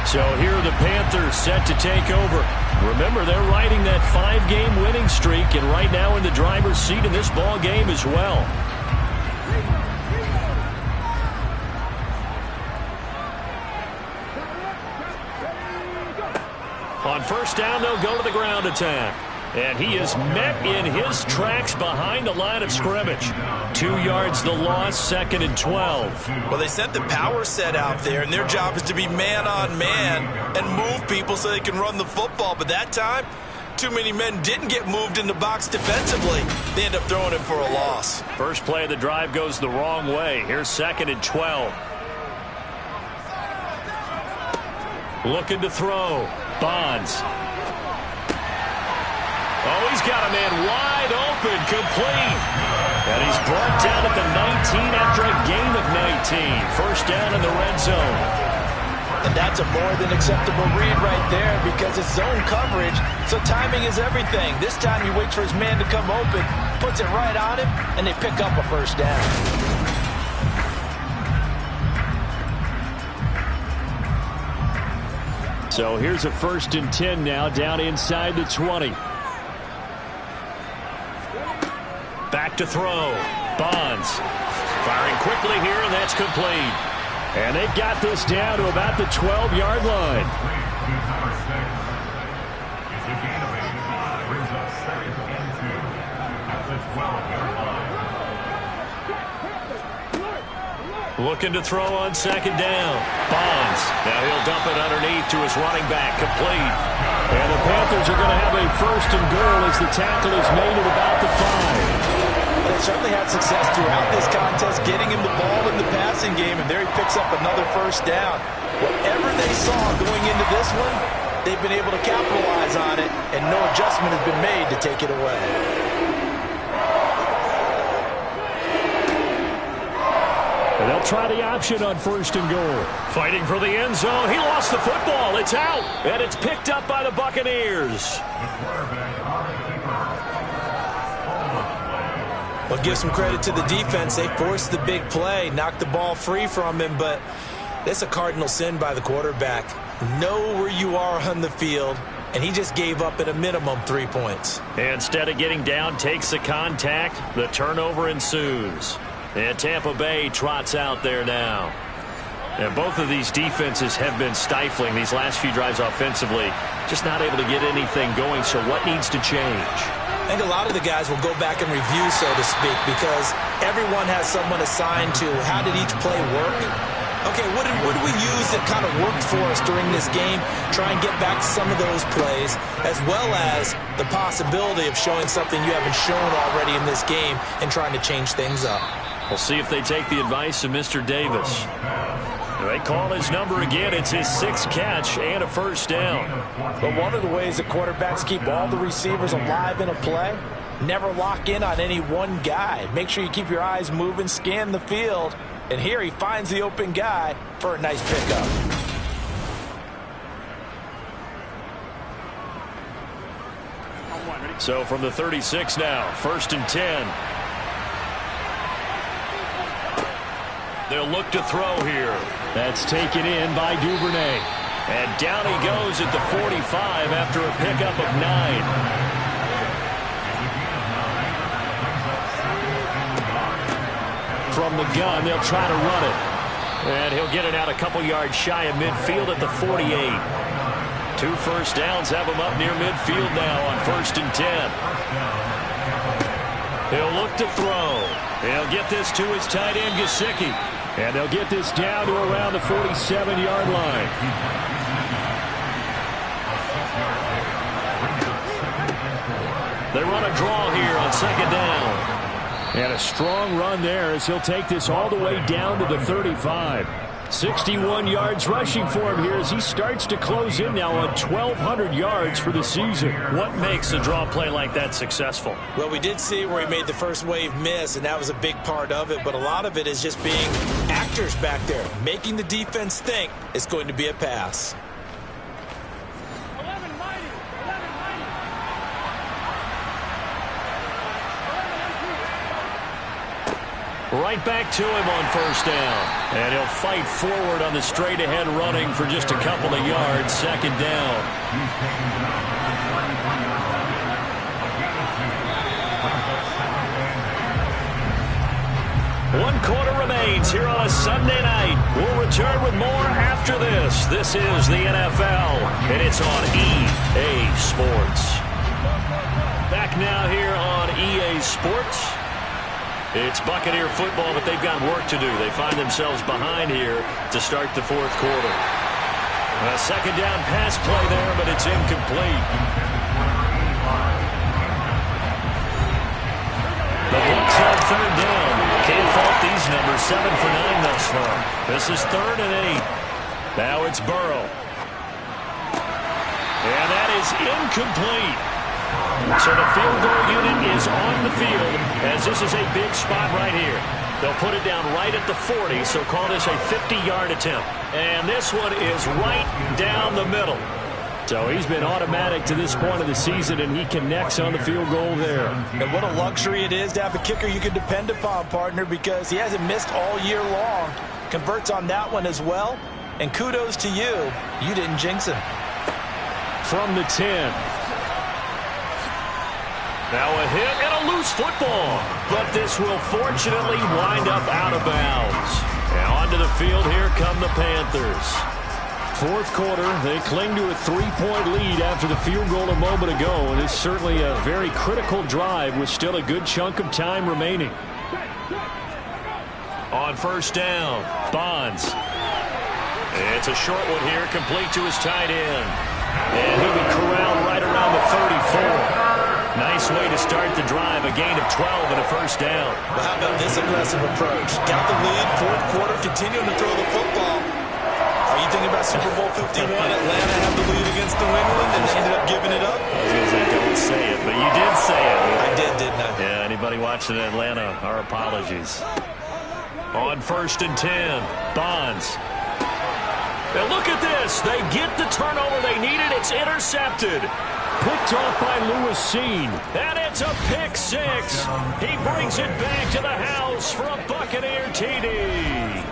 So here are the Panthers set to take over. Remember, they're riding that 5-game winning streak, and right now in the driver's seat in this ball game as well. On first down, they'll go to the ground attack. And he is met in his tracks behind the line of scrimmage. 2 yards the loss, 2nd and 12. Well, they sent the power set out there, and their job is to be man-on-man and move people so they can run the football. But that time, too many men didn't get moved in the box defensively. They end up throwing it for a loss. First play of the drive goes the wrong way. Here's 2nd and 12. Looking to throw. Bonds. Oh, he's got a man wide open, complete. And he's brought down at the 19 after a gain of 19. First down in the red zone. And that's a more than acceptable read right there because it's zone coverage, so timing is everything. This time he waits for his man to come open, puts it right on him, and they pick up a first down. So here's a 1st and 10 now, down inside the 20. Back to throw. Bonds. Firing quickly here, and that's complete. And they've got this down to about the 12-yard line. Looking to throw on 2nd down. Bonds. Now he'll dump it underneath to his running back. Complete. And the Panthers are going to have a 1st and goal as the tackle is made at about the 5. They certainly had success throughout this contest, getting him the ball in the passing game, and there he picks up another 1st down. Whatever they saw going into this one, they've been able to capitalize on it, and no adjustment has been made to take it away. And they'll try the option on 1st and goal. Fighting for the end zone. He lost the football. It's out, and it's picked up by the Buccaneers. Well, give some credit to the defense. They forced the big play, knocked the ball free from him, but it's a cardinal sin by the quarterback. Know where you are on the field, and he just gave up at a minimum 3 points. Instead of getting down, takes the contact. The turnover ensues. And Tampa Bay trots out there now. And both of these defenses have been stifling these last few drives offensively. Just not able to get anything going, so what needs to change? I think a lot of the guys will go back and review, so to speak, because everyone has someone assigned to how did each play work. Okay, what did we use that kind of worked for us during this game? Try and get back to some of those plays, as well as the possibility of showing something you haven't shown already in this game and trying to change things up. We'll see if they take the advice of Mr. Davis. They call his number again. It's his 6th catch and a 1st down. But one of the ways the quarterbacks keep all the receivers alive in a play, never lock in on any one guy. Make sure you keep your eyes moving, scan the field. And here he finds the open guy for a nice pickup. So from the 36 now, 1st and 10. They'll look to throw here. That's taken in by Duvernay. And down he goes at the 45 after a pickup of 9. From the gun, they'll try to run it. And he'll get it out a couple yards shy of midfield at the 48. 2 first downs have him up near midfield now on 1st and 10. He'll look to throw. He'll get this to his tight end, Gesicki. And they'll get this down to around the 47-yard line. They run a draw here on 2nd down. And a strong run there as he'll take this all the way down to the 35. 61 yards rushing for him here as he starts to close in now on 1,200 yards for the season. What makes a draw play like that successful? Well, we did see where he made the first wave miss, and that was a big part of it. But a lot of it is just being actors back there, making the defense think it's going to be a pass. Right back to him on first down. And he'll fight forward on the straight-ahead running for just a couple of yards. Second down. One quarter remains here on a Sunday night. We'll return with more after this. This is the NFL, and it's on EA Sports. Back now here on EA Sports. It's Buccaneer football, but they've got work to do. They find themselves behind here to start the fourth quarter. A second down pass play there, but it's incomplete. The Bucs have third down. Can't fault these numbers. 7 for 9 thus far. This is 3rd and 8. Now it's Burrow. And that is incomplete. So the field goal unit is on the field as this is a big spot right here. They'll put it down right at the 40, so call this a 50-yard attempt. And this one is right down the middle. So he's been automatic to this point of the season, and he connects on the field goal there. And what a luxury it is to have a kicker you can depend upon, partner, because he hasn't missed all year long. Converts on that one as well. And kudos to you. You didn't jinx him. From the 10. Now a hit and a loose football. But this will fortunately wind up out of bounds. Now onto the field, here come the Panthers. Fourth quarter, they cling to a 3-point lead after the field goal a moment ago. And it's certainly a very critical drive with still a good chunk of time remaining. On first down, Bonds. It's a short one here, complete to his tight end. And he'll be corralled right around the 34. Nice way to start the drive, a gain of 12 and a first down. Well, how about this aggressive approach? Got the lead, fourth quarter, continuing to throw the football. Are you thinking about Super Bowl 51? Atlanta had the lead against New England and they ended up giving it up? I was going to say, don't say it, but you did say it. I did, didn't I? Yeah, anybody watching Atlanta, our apologies. On first and 10, Bonds. Now look at this. They get the turnover they needed. It's intercepted. Picked off by Lewis Seen. And it's a pick six. He brings it back to the house for a Buccaneer TD.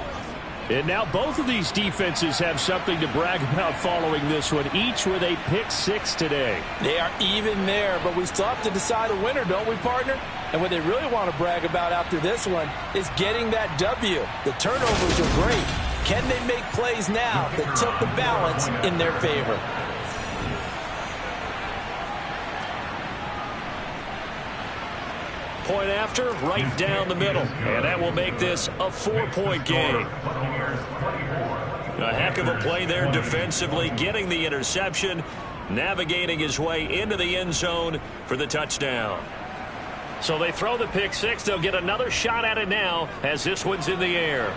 And now both of these defenses have something to brag about following this one, each with a pick six today. They are even there, but we still have to decide a winner, don't we, partner? And what they really want to brag about after this one is getting that W. The turnovers are great. Can they make plays now that tilt the balance in their favor? Point after, right down the middle. And that will make this a 4-point game. A heck of a play there defensively, getting the interception, navigating his way into the end zone for the touchdown. So they throw the pick six. They'll get another shot at it now as this one's in the air.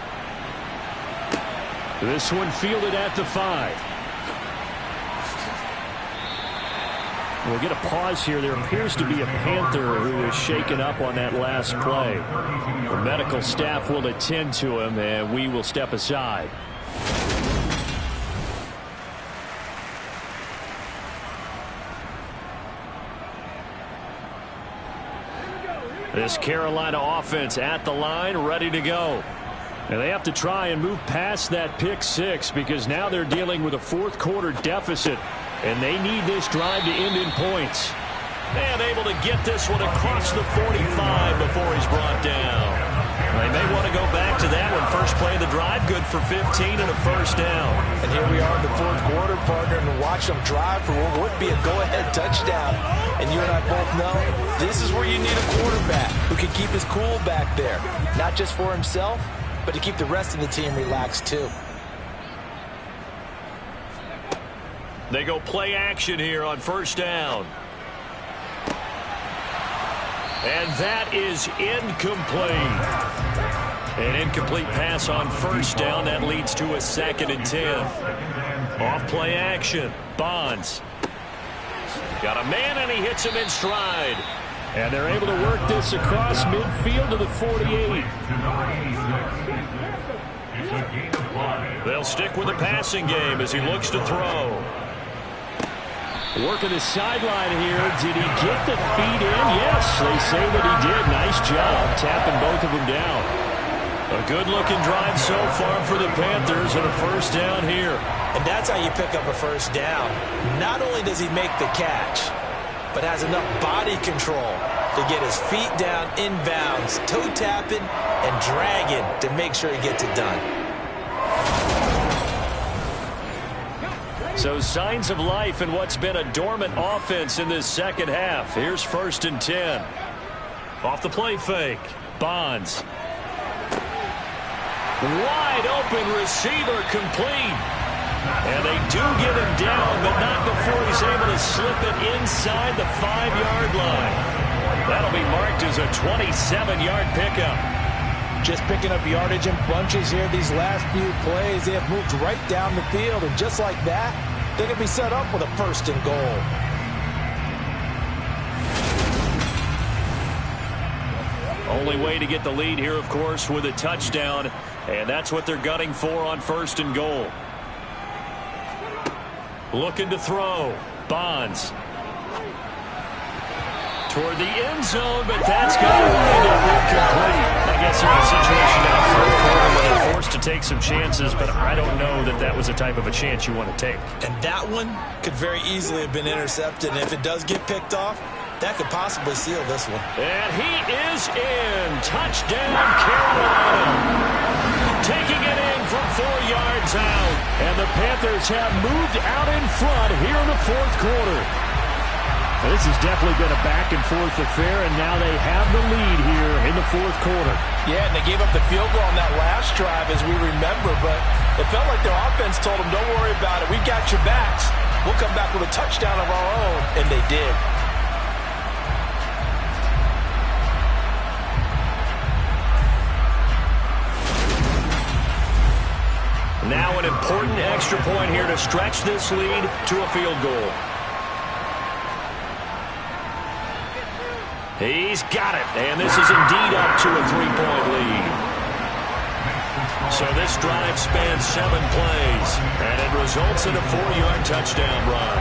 This one fielded at the 5. We'll get a pause here. There appears to be a Panther who is shaken up on that last play. The medical staff will attend to him, and we will step aside. This Carolina offense at the line, ready to go. And they have to try and move past that pick six because now they're dealing with a fourth quarter deficit. And they need this drive to end in points. And able to get this one across the 45 before he's brought down. They may want to go back to that one. First play of the drive, good for 15 and a first down. And here we are in the fourth quarter, partner, and watch them drive for what would be a go-ahead touchdown. And you and I both know this is where you need a quarterback who can keep his cool back there. Not just for himself, but to keep the rest of the team relaxed too. They go play action here on first down. And that is incomplete. An incomplete pass on first down. That leads to a 2nd and 10. Off play action. Bonds. Got a man, and he hits him in stride. And they're able to work this across midfield to the 48. They'll stick with the passing game as he looks to throw. Working the sideline here. Did he get the feet in? Yes, they say that he did. Nice job tapping both of them down. A good-looking drive so far for the Panthers, and a first down here. And that's how you pick up a first down. Not only does he make the catch, but has enough body control to get his feet down inbounds, toe tapping and dragging to make sure he gets it done. So signs of life in what's been a dormant offense in this second half. Here's 1st and 10. Off the play fake. Bonds. Wide open receiver complete. And they do get him down, but not before he's able to slip it inside the 5-yard line. That'll be marked as a 27-yard pickup. Just picking up yardage in bunches here these last few plays. They have moved right down the field, and just like that, they can be set up with a 1st and goal. Only way to get the lead here, of course, with a touchdown, and that's what they're gunning for on 1st and goal. Looking to throw. Bonds. Toward the end zone, but that's going to wind up incomplete. I guess they're in a situation now, 3rd quarter, where they're forced to take some chances, but I don't know that that was the type of a chance you want to take. And that one could very easily have been intercepted, and if it does get picked off, that could possibly seal this one. And he is in. Touchdown, Carolina. Taking it in from 4 yards out. And the Panthers have moved out in front here in the 4th quarter. This has definitely been a back-and-forth affair, and now they have the lead here in the 4th quarter. Yeah, and they gave up the field goal on that last drive, as we remember, but it felt like their offense told them, don't worry about it. We got your backs. We'll come back with a touchdown of our own, and they did. Now an important extra point here to stretch this lead to a field goal. He's got it, and this is indeed up to a 3-point lead. So this drive spans 7 plays, and it results in a 4-yard touchdown run.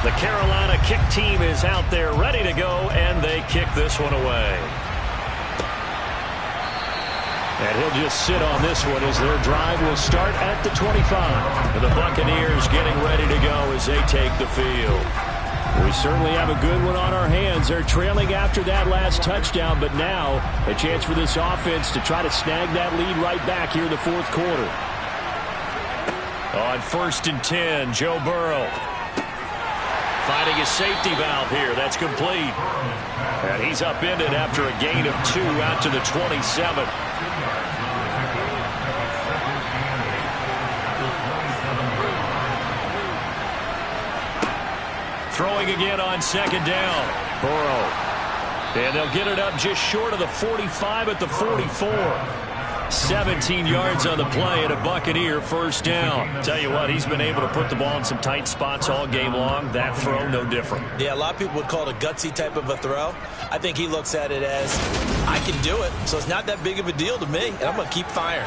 The Carolina kick team is out there ready to go, and they kick this one away. And he'll just sit on this one as their drive will start at the 25. And the Buccaneers getting ready to go as they take the field. We certainly have a good one on our hands. They're trailing after that last touchdown, but now a chance for this offense to try to snag that lead right back here in the 4th quarter. On 1st and 10, Joe Burrow. Finding his safety valve here. That's complete. And he's upended after a gain of 2 out to the 27. Throwing again on 2nd down. Burrow. And they'll get it up just short of the 45 at the 44. 17 yards on the play and a Buccaneer 1st down. Tell you what, he's been able to put the ball in some tight spots all game long. That throw, no different. Yeah, a lot of people would call it a gutsy type of a throw. I think he looks at it as, I can do it, so it's not that big of a deal to me, and I'm going to keep firing.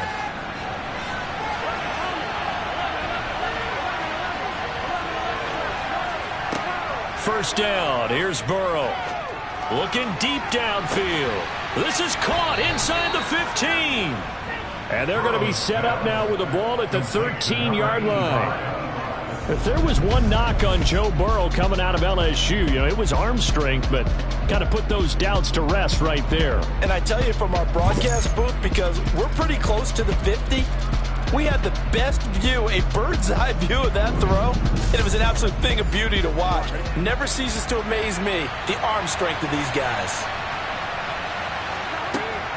First down. Here's Burrow. Looking deep downfield. This is caught inside the 15. And they're going to be set up now with the ball at the 13-yard line. If there was one knock on Joe Burrow coming out of LSU, it was arm strength, but kind of put those doubts to rest right there. And I tell you from our broadcast booth, because we're pretty close to the 50, we had the best view, a bird's-eye view of that throw, and it was an absolute thing of beauty to watch. Never ceases to amaze me, the arm strength of these guys.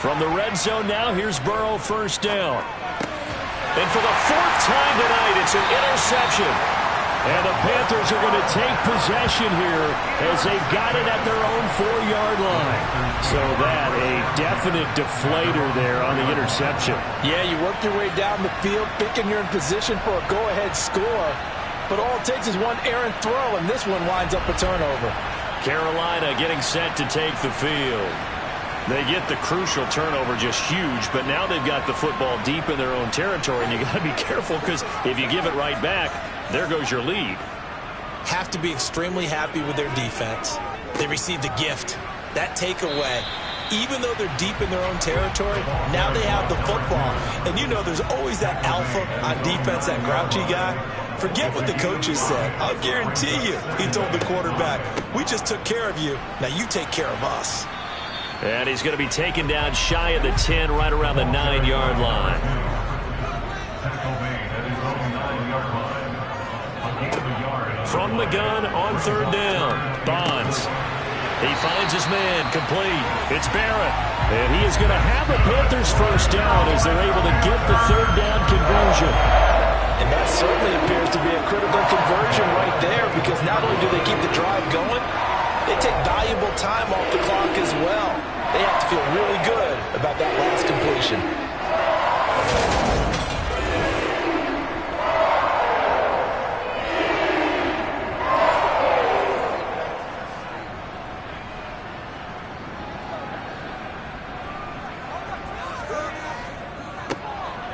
From the red zone now, here's Burrow 1st down. And for the 4th time tonight, it's an interception. And the Panthers are going to take possession here as they've got it at their own 4-yard line. So that a definite deflator there on the interception. Yeah, you work your way down the field thinking you're in position for a go-ahead score. But all it takes is one errant throw, and this one winds up a turnover. Carolina getting set to take the field. They get the crucial turnover, just huge, but now they've got the football deep in their own territory, and you got to be careful because if you give it right back, there goes your lead. Have to be extremely happy with their defense. They received a gift. That takeaway, even though they're deep in their own territory, now they have the football. And you know there's always that alpha on defense, that grouchy guy. Forget what the coaches said. I'll guarantee you, he told the quarterback, we just took care of you. Now you take care of us. And he's going to be taken down shy of the 10, right around the 9-yard line. From the gun on 3rd down, Bonds. He finds his man, complete. It's Barrett. And he is going to have a Panthers first down as they're able to get the 3rd down conversion. And that certainly appears to be a critical conversion right there, because not only do they keep the drive going, they take valuable time off the clock as well. They have to feel really good about that last completion.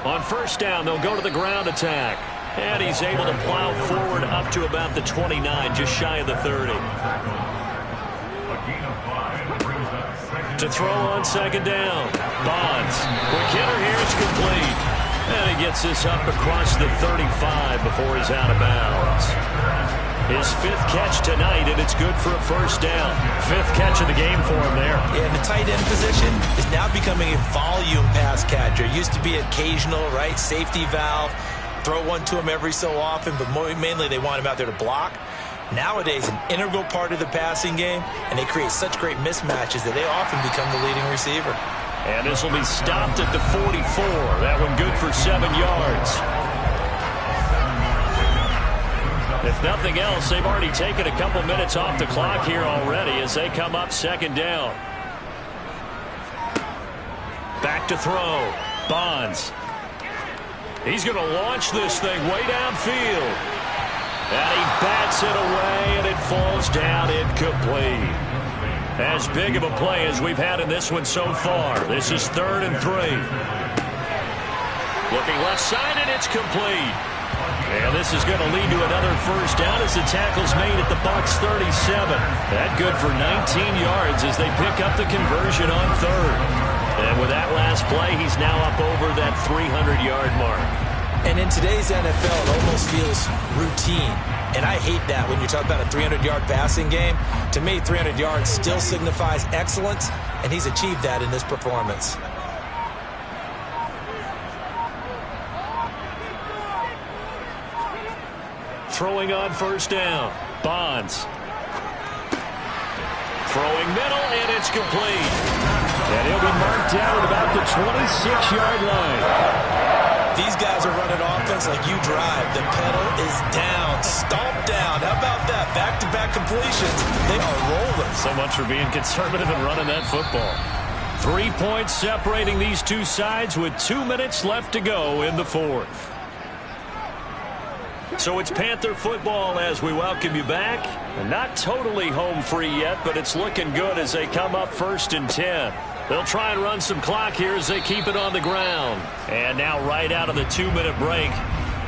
On 1st down, they'll go to the ground attack. And he's able to plow forward up to about the 29, just shy of the 30. To throw on 2nd down. Bonds. Quick hitter here is complete. And he gets this up across the 35 before he's out of bounds. His 5th catch tonight, and it's good for a first down. 5th catch of the game for him there. Yeah, and the tight end position is now becoming a volume pass catcher. Used to be occasional, right, safety valve. Throw one to him every so often, but mainly they want him out there to block. Nowadays, an integral part of the passing game, and they create such great mismatches that they often become the leading receiver. And this will be stopped at the 44. That one good for 7 yards. If nothing else, they've already taken a couple minutes off the clock here already as they come up 2nd down. Back to throw. Bonds. He's going to launch this thing way downfield. And he bats it away, and it falls down incomplete. As big of a play as we've had in this one so far. This is 3rd and 3. Looking left side, and it's complete. And this is going to lead to another first down as the tackle's made at the Bucs 37. That good for 19 yards as they pick up the conversion on 3rd. And with that last play, he's now up over that 300-yard mark. And in today's NFL, it almost feels routine. And I hate that when you talk about a 300-yard passing game. To me, 300 yards still signifies excellence, and he's achieved that in this performance. Throwing on 1st down. Bonds. Throwing middle, and it's complete. And he'll be marked down at about the 26-yard line. These guys are running offense like you drive. The pedal is down, stomped down. How about that? Back-to-back completions. They are rolling. So much for being conservative and running that football. 3 points separating these two sides with 2 minutes left to go in the 4th. So it's Panther football as we welcome you back. And not totally home free yet, but it's looking good as they come up 1st and 10. They'll try and run some clock here as they keep it on the ground. And now right out of the 2-minute break,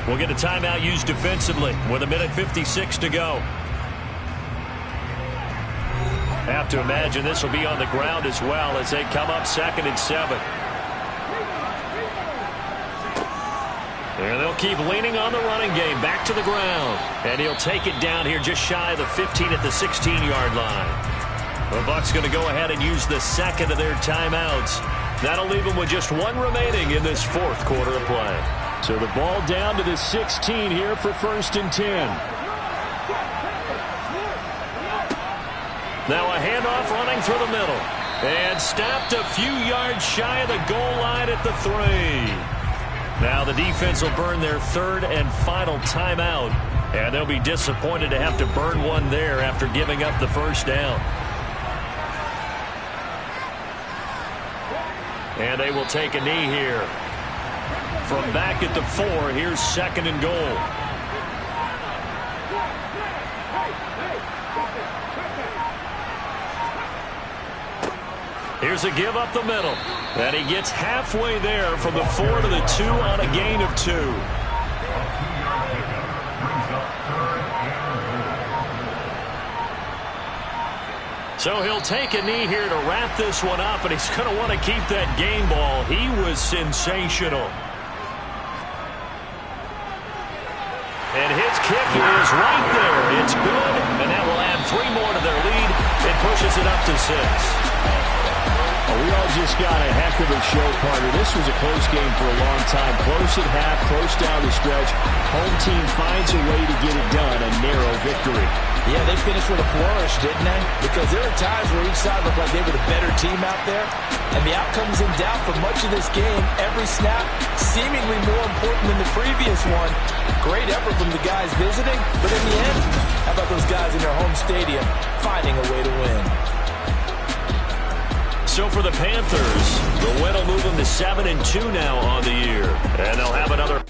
we'll get a timeout used defensively with 1:56 to go. Have to imagine this will be on the ground as well as they come up 2nd and 7. And they'll keep leaning on the running game back to the ground. And he'll take it down here just shy of the 15 at the 16-yard line. The Bucs going to go ahead and use the 2nd of their timeouts. That'll leave them with just 1 remaining in this 4th quarter of play. So the ball down to the 16 here for 1st and 10. Now a handoff running through the middle. And stopped a few yards shy of the goal line at the 3. Now the defense will burn their 3rd and final timeout And they'll be disappointed to have to burn one there after giving up the first down. And they will take a knee here. From back at the 4, here's 2nd and goal. Here's a give up the middle. And he gets halfway there from the 4 to the 2 on a gain of 2. So he'll take a knee here to wrap this one up, and he's going to want to keep that game ball. He was sensational. And his kick is right there. It's good, and that will add 3 more to their lead. It pushes it up to 6. We all just got a heck of a show, partner. This was a close game for a long time. Close at half, close down the stretch. Home team finds a way to get it done, a narrow victory. Yeah, they finished with a flourish, didn't they? Because there were times where each side looked like they were the better team out there. And the outcome's in doubt for much of this game. Every snap seemingly more important than the previous one. Great effort from the guys visiting. But in the end, how about those guys in their home stadium finding a way to win? So for the Panthers, the win will move them to 7-2 now on the year. And they'll have another